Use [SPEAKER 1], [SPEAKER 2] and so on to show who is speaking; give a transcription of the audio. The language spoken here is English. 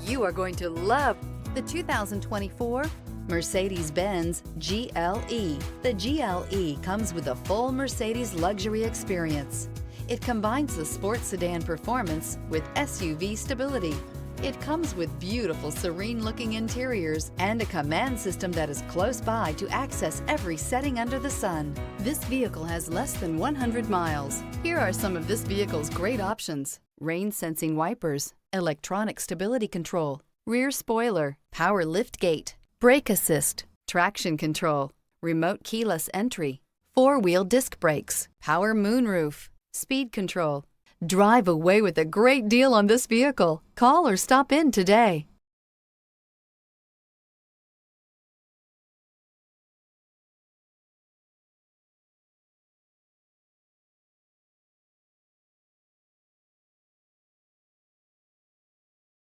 [SPEAKER 1] You are going to love the 2024 Mercedes-Benz GLE. The GLE comes with a full Mercedes luxury experience. It combines the sports sedan performance with SUV stability. It comes with beautiful, serene-looking interiors and a command system that is close by to access every setting under the sun. This vehicle has less than 100 miles. Here are some of this vehicle's great options: rain-sensing wipers, electronic stability control, rear spoiler, power liftgate, brake assist, traction control, remote keyless entry, four-wheel disc brakes, power moonroof, speed control. Drive away with a great deal on this vehicle. Call or stop in today.